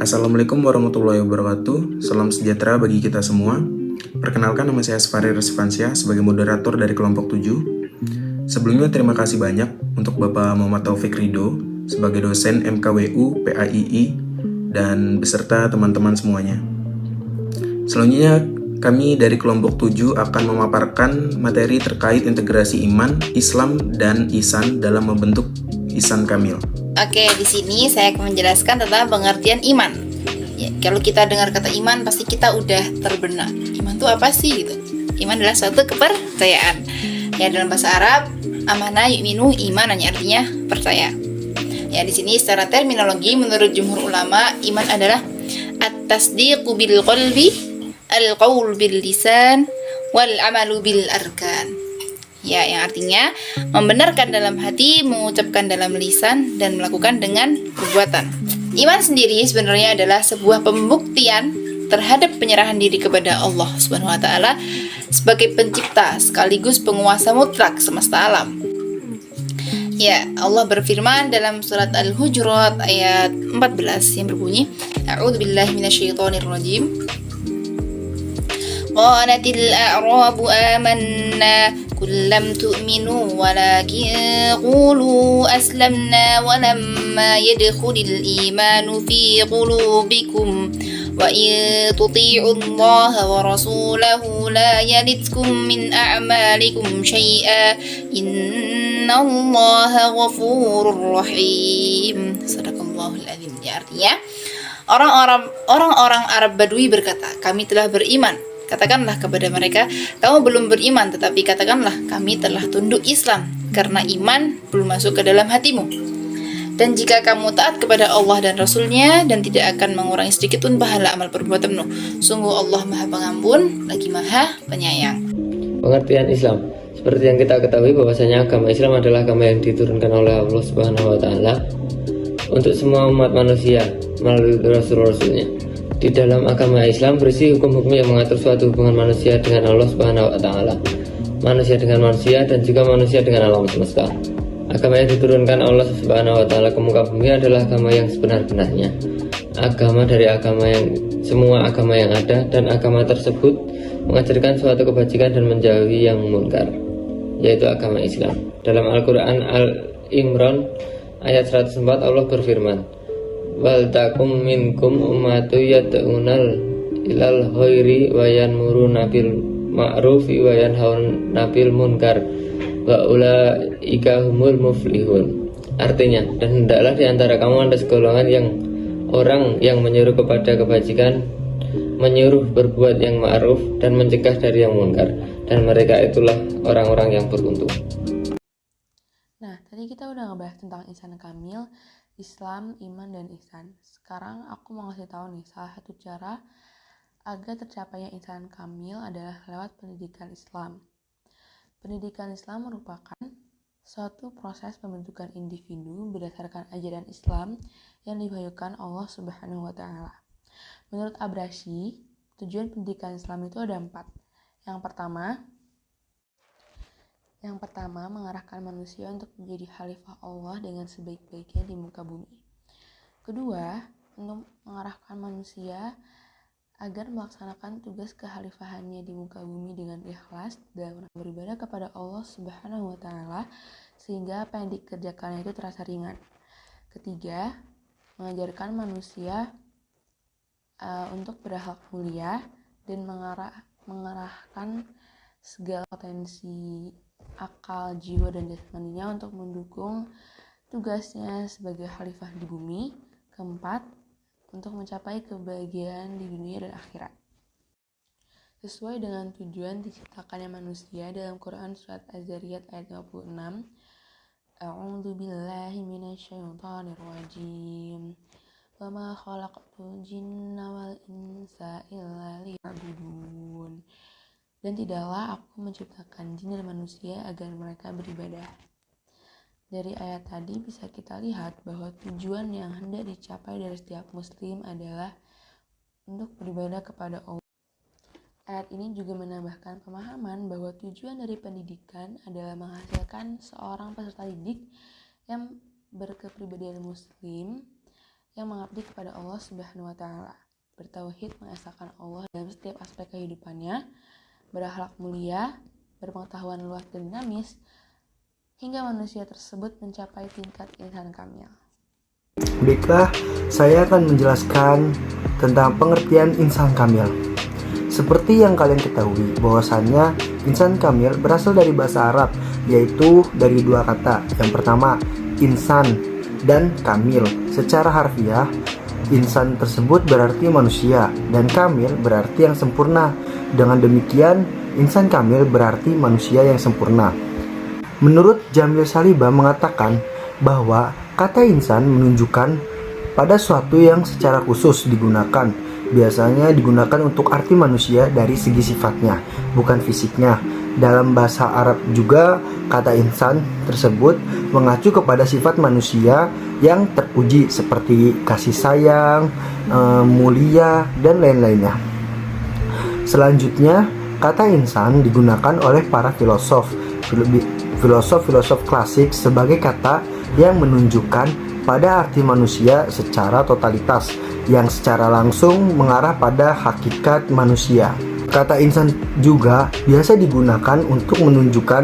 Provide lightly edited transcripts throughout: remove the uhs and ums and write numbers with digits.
Assalamualaikum warahmatullahi wabarakatuh. Salam sejahtera bagi kita semua. Perkenalkan, nama saya Asfari Resivansyah sebagai moderator dari kelompok 7. Sebelumnya terima kasih banyak untuk Bapak Muhammad Taufik Ridho sebagai dosen MKWU PAII dan beserta teman-teman semuanya. Selanjutnya kami dari kelompok 7 akan memaparkan materi terkait integrasi iman, Islam, dan ihsan dalam membentuk ihsan kamil. Oke, di sini saya akan menjelaskan tentang pengertian iman. Ya, kalau kita dengar kata iman, pasti kita udah terbenak. Iman itu apa sih gitu? Iman adalah suatu kepercayaan. Ya, dalam bahasa Arab, amana yu'minu iman artinya percaya. Ya, di sini secara terminologi menurut jumhur ulama, iman adalah at-tasdiqu bil qalbi, al-qaul bil lisan, wal amalu bil arkan. Ya, yang artinya membenarkan dalam hati, mengucapkan dalam lisan, dan melakukan dengan perbuatan. Iman sendiri sebenarnya adalah sebuah pembuktian terhadap penyerahan diri kepada Allah Subhanahu wa taala sebagai pencipta sekaligus penguasa mutlak semesta alam. Ya, Allah berfirman dalam surat Al-Hujurat ayat 14 yang berbunyi, A'udzubillahi minasyaitonirrajim. Qalatil a'rabu amanna قل لم تؤمنوا ولكن قولوا أسلمنا ولما يدخل الإيمان في قلوبكم وإن تطيعوا الله ورسوله لا يلتكم من أعمالكم شيئا إن الله غفور رحيم. Sadaqallahul Adzim. Ya, artinya orang-orang Arab Badui berkata, kami telah beriman. Katakanlah kepada mereka, kamu belum beriman, tetapi katakanlah, kami telah tunduk Islam, karena iman belum masuk ke dalam hatimu. Dan jika kamu taat kepada Allah dan Rasul-Nya, dan tidak akan mengurangi sedikit pun pahala amal perbuatanmu, sungguh Allah Maha Pengampun, lagi Maha Penyayang. Pengertian Islam. Seperti yang kita ketahui bahwasanya agama Islam adalah agama yang diturunkan oleh Allah Subhanahu wa taala untuk semua umat manusia melalui Rasul-Rasulnya. Di dalam agama Islam berisi hukum-hukum yang mengatur suatu hubungan manusia dengan Allah Subhanahu wa taala, manusia dengan manusia, dan juga manusia dengan alam semesta. Agama yang diturunkan Allah Subhanahu wa taala ke muka bumi adalah agama yang sebenar-benarnya. Agama dari semua agama yang ada, dan agama tersebut mengajarkan suatu kebajikan dan menjauhi yang munkar, yaitu agama Islam. Dalam Al-Qur'an Al-Imran ayat 104 Allah berfirman, wal takum minkum ummatu yad'unal ilal khairi wa yanmuruna bil ma'rufi wa yanhauna bil munkar wa ulaika humul muflihun. Artinya, dan hendaklah di antara kamu ada segolongan orang yang menyuruh kepada kebajikan, menyuruh berbuat yang ma'ruf, dan mencegah dari yang munkar, dan mereka itulah orang-orang yang beruntung. Nah, tadi kita udah ngebahas tentang ihsan kamil, Islam, iman, dan ihsan. Sekarang aku mau ngasih tahu nih, salah satu cara agar tercapainya ihsan kamil adalah lewat pendidikan Islam. Pendidikan Islam merupakan suatu proses pembentukan individu berdasarkan ajaran Islam yang diwahyukan Allah Subhanahu wa taala. Menurut Abrasyi, tujuan pendidikan Islam itu ada 4. Yang pertama, mengarahkan manusia untuk menjadi khalifah Allah dengan sebaik-baiknya di muka bumi. Kedua, untuk mengarahkan manusia agar melaksanakan tugas kekhalifahannya di muka bumi dengan ikhlas dan beribadah kepada Allah Subhanahu wa taala sehingga apa yang dikerjakannya itu terasa ringan. Ketiga, mengajarkan manusia untuk berakhlak mulia dan mengarahkan segala potensi akal, jiwa, dan jasmaninya untuk mendukung tugasnya sebagai khalifah di bumi. Keempat, untuk mencapai kebahagiaan di dunia dan akhirat. Sesuai dengan tujuan diciptakannya manusia dalam Quran Surat Az-Zariyat ayat 56, A'udzu billahi minasyaitonir rajim. Wa ma khalaqtul jinna wal insa illa liya'budun. Dan tidaklah aku menciptakan jin dan manusia agar mereka beribadah. Dari ayat tadi bisa kita lihat bahwa tujuan yang hendak dicapai dari setiap muslim adalah untuk beribadah kepada Allah. Ayat ini juga menambahkan pemahaman bahwa tujuan dari pendidikan adalah menghasilkan seorang peserta didik yang berkepribadian muslim yang mengabdi kepada Allah Subhanahu wa taala, bertauhid mengesahkan Allah dalam setiap aspek kehidupannya, berakhlak mulia, berpengetahuan luas dan dinamis, hingga manusia tersebut mencapai tingkat insan kamil. Baiklah, saya akan menjelaskan tentang pengertian insan kamil. Seperti yang kalian ketahui, bahwasannya insan kamil berasal dari bahasa Arab, yaitu dari dua kata. Yang pertama, insan dan kamil. Secara harfiah, insan tersebut berarti manusia dan kamil berarti yang sempurna. Dengan demikian, insan kamil berarti manusia yang sempurna. Menurut Jamil Saliba mengatakan bahwa kata insan menunjukkan pada suatu yang secara khusus digunakan. Biasanya digunakan untuk arti manusia dari segi sifatnya, bukan fisiknya. Dalam bahasa Arab juga, kata insan tersebut mengacu kepada sifat manusia yang terpuji seperti kasih sayang, mulia, dan lain-lainnya. Selanjutnya, kata insan digunakan oleh para filosof klasik sebagai kata yang menunjukkan pada arti manusia secara totalitas, yang secara langsung mengarah pada hakikat manusia. Kata insan juga biasa digunakan untuk menunjukkan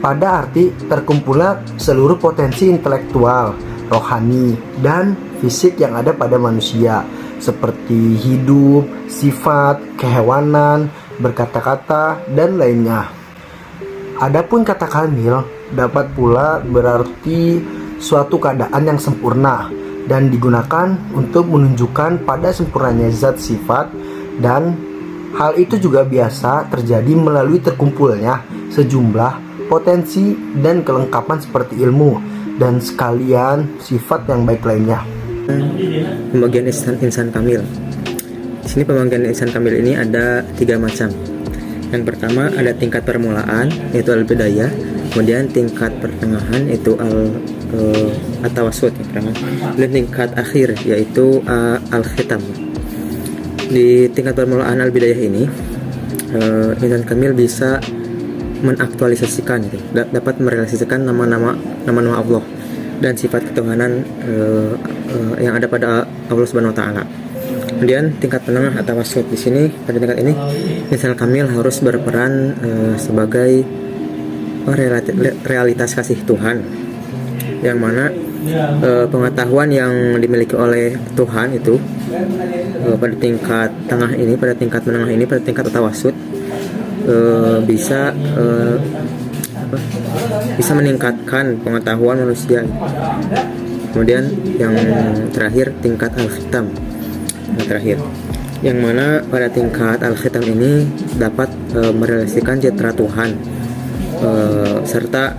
pada arti terkumpulnya seluruh potensi intelektual, rohani, dan fisik yang ada pada manusia, seperti hidup, sifat, kehewanan, berkata-kata, dan lainnya. Adapun kata kamil dapat pula berarti suatu keadaan yang sempurna dan digunakan untuk menunjukkan pada sempurnanya zat sifat, dan hal itu juga biasa terjadi melalui terkumpulnya sejumlah potensi dan kelengkapan seperti ilmu dan sekalian sifat yang baik lainnya. Pembagian insan kamil. Di sini pembagian insan kamil ini ada 3 macam. Yang pertama ada tingkat permulaan, yaitu al-bidayah. Kemudian tingkat pertengahan yaitu at-tawassut, dan tingkat akhir yaitu al-khitam. Di tingkat permulaan al-bidayah ini, insan kamil bisa mengaktualisasikan, dapat merealisasikan nama-nama Allah dan sifat ketuhanan yang ada pada Allah Subhanahu wa taala. Kemudian tingkat penengah atau tawassut, di sini pada tingkat ini insan kamil harus berperan sebagai realitas kasih Tuhan, yang mana pengetahuan yang dimiliki oleh Tuhan itu pada tingkat tengah ini, pada tingkat menengah ini, pada tingkat tawassut bisa meningkatkan pengetahuan manusia. Kemudian yang terakhir tingkat al-khitam, yang terakhir, yang mana pada tingkat al-khitam ini dapat merealisasikan citra Tuhan, serta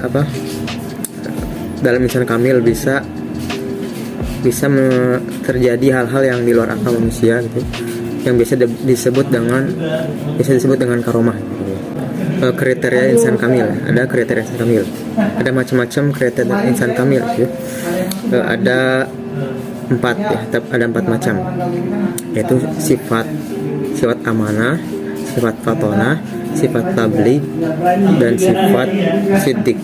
dalam insan kamil bisa terjadi hal-hal yang di luar akal manusia gitu, yang biasa disebut dengan karomah. Kriteria insan kamil, ada kriteria insan kamil, ada macam-macam kriteria insan kamil gitu. Ada 4 ya, ada 4 macam, yaitu sifat amanah, sifat fatonah, sifat tabligh, dan sifat siddiq.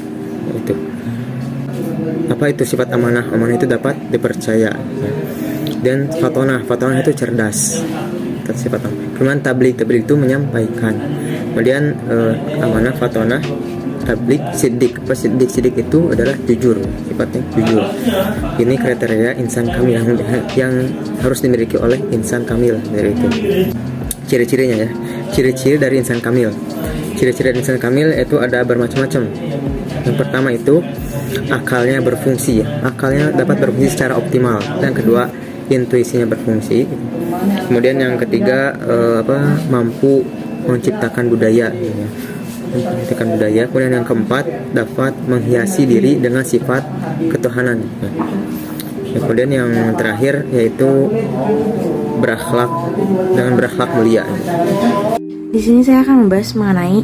Itu apa itu sifat amanah? Amanah itu dapat dipercaya, dan fatonah itu cerdas, sifat amanah. Kemudian tabligh itu menyampaikan. Kemudian amanah, fatonah, tabligh, siddiq. Siddiq itu adalah jujur, sifatnya jujur. Ini kriteria insan kamil yang harus dimiliki oleh insan kamil. Dari itu ciri-cirinya ya, ciri-ciri dari insan kamil. Ciri-ciri dari insan kamil itu ada bermacam-macam. Yang pertama itu akalnya berfungsi, akalnya dapat berfungsi secara optimal. Dan kedua, intuisinya berfungsi. Kemudian yang ketiga mampu menciptakan budaya. Kemudian yang keempat, dapat menghiasi diri dengan sifat ketuhanan. Kemudian yang terakhir yaitu berakhlak mulia. Di sini saya akan membahas mengenai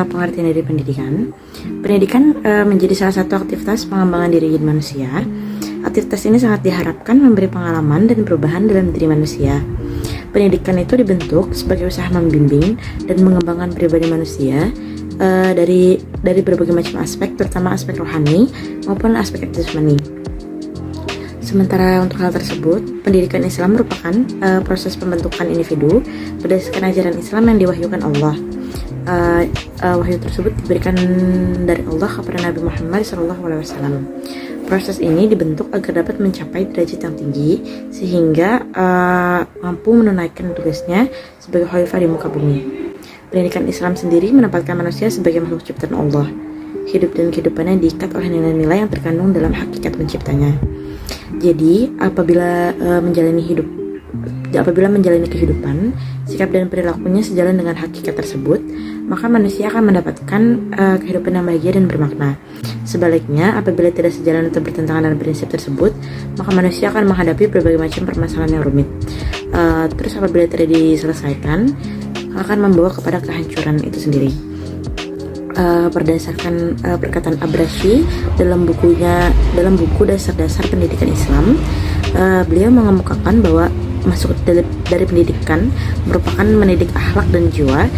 pengertian dari pendidikan. Pendidikan menjadi salah satu aktivitas pengembangan diri manusia. Aktivitas ini sangat diharapkan memberi pengalaman dan perubahan dalam diri manusia. Pendidikan itu dibentuk sebagai usaha membimbing dan mengembangkan pribadi manusia dari berbagai macam aspek, terutama aspek rohani maupun aspek jasmani. Sementara untuk hal tersebut, pendidikan Islam merupakan proses pembentukan individu berdasarkan ajaran Islam yang diwahyukan Allah. Wahyu tersebut diberikan dari Allah kepada Nabi Muhammad SAW. Proses ini dibentuk agar dapat mencapai derajat yang tinggi sehingga mampu menunaikan tugasnya sebagai khalifah di muka bumi. Pendidikan Islam sendiri menempatkan manusia sebagai makhluk ciptaan Allah. Hidup dan kehidupannya diikat oleh nilai-nilai yang terkandung dalam hakikat penciptanya. Jadi, apabila menjalani kehidupan, sikap dan perilakunya sejalan dengan hakikat tersebut, maka manusia akan mendapatkan kehidupan yang bahagia dan bermakna. Sebaliknya, apabila tidak sejalan atau bertentangan dengan prinsip tersebut, maka manusia akan menghadapi berbagai macam permasalahan yang rumit. Terus apabila tidak diselesaikan, akan membawa kepada kehancuran itu sendiri. Berdasarkan perkataan Abrashi dalam buku Dasar-Dasar Pendidikan Islam, beliau mengemukakan bahwa masuk dari pendidikan merupakan mendidik akhlak dan jiwa,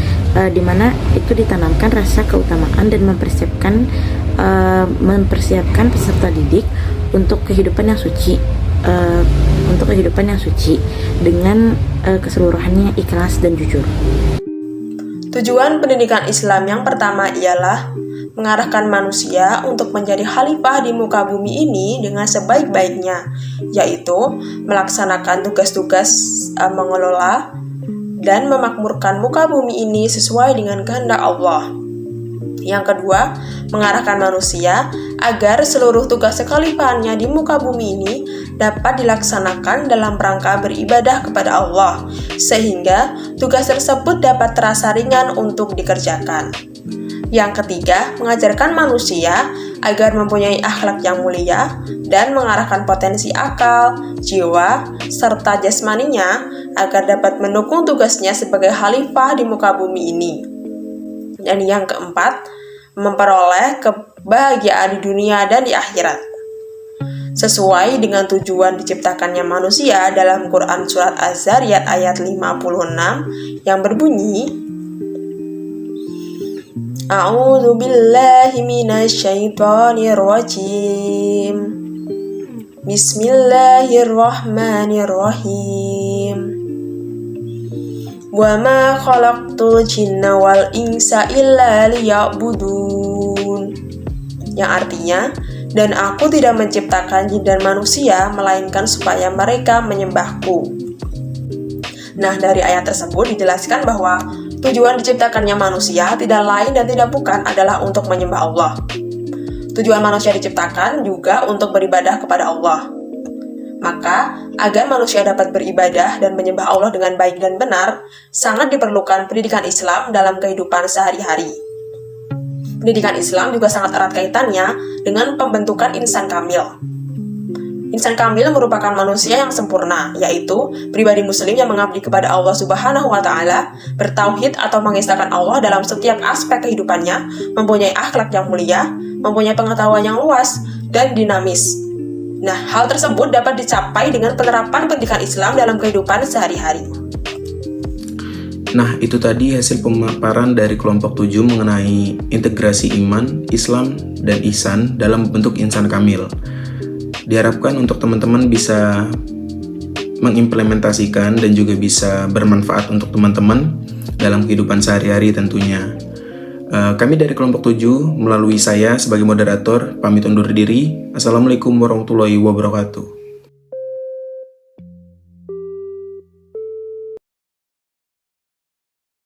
di mana itu ditanamkan rasa keutamaan dan mempersiapkan peserta didik untuk kehidupan yang suci, dengan keseluruhannya ikhlas dan jujur. Tujuan pendidikan Islam yang pertama ialah mengarahkan manusia untuk menjadi khalifah di muka bumi ini dengan sebaik-baiknya, yaitu melaksanakan tugas-tugas mengelola dan memakmurkan muka bumi ini sesuai dengan kehendak Allah. Yang kedua, mengarahkan manusia agar seluruh tugas kekhalifahannya di muka bumi ini dapat dilaksanakan dalam rangka beribadah kepada Allah, sehingga tugas tersebut dapat terasa ringan untuk dikerjakan. Yang ketiga, mengajarkan manusia agar mempunyai akhlak yang mulia dan mengarahkan potensi akal, jiwa, serta jasmaninya agar dapat mendukung tugasnya sebagai khalifah di muka bumi ini. Dan yang keempat, memperoleh kebahagiaan di dunia dan di akhirat. Sesuai dengan tujuan diciptakannya manusia dalam Quran Surat Az-Zariyat ayat 56 yang berbunyi, A'udzu billahi minasyaitonir rajim. Bismillahirrahmanirrahim. Wa ma khalaqtul jinna wal insa illa liya'budun. Yang artinya, dan aku tidak menciptakan jin dan manusia melainkan supaya mereka menyembahku. Nah, dari ayat tersebut dijelaskan bahwa tujuan diciptakannya manusia tidak lain dan tidak bukan adalah untuk menyembah Allah. Tujuan manusia diciptakan juga untuk beribadah kepada Allah. Maka, agar manusia dapat beribadah dan menyembah Allah dengan baik dan benar, sangat diperlukan pendidikan Islam dalam kehidupan sehari-hari. Pendidikan Islam juga sangat erat kaitannya dengan pembentukan insan kamil. Insan kamil merupakan manusia yang sempurna, yaitu pribadi muslim yang mengabdi kepada Allah Subhanahu wa Ta'ala, bertauhid atau mengesahkan Allah dalam setiap aspek kehidupannya, mempunyai akhlak yang mulia, mempunyai pengetahuan yang luas dan dinamis. Nah, hal tersebut dapat dicapai dengan penerapan pendidikan Islam dalam kehidupan sehari-hari. Nah, itu tadi hasil pemaparan dari kelompok 7 mengenai integrasi iman, Islam, dan ihsan dalam bentuk insan kamil. Diharapkan untuk teman-teman bisa mengimplementasikan dan juga bisa bermanfaat untuk teman-teman dalam kehidupan sehari-hari tentunya. Kami dari kelompok 7 melalui saya sebagai moderator pamit undur diri. Assalamualaikum warahmatullahi wabarakatuh.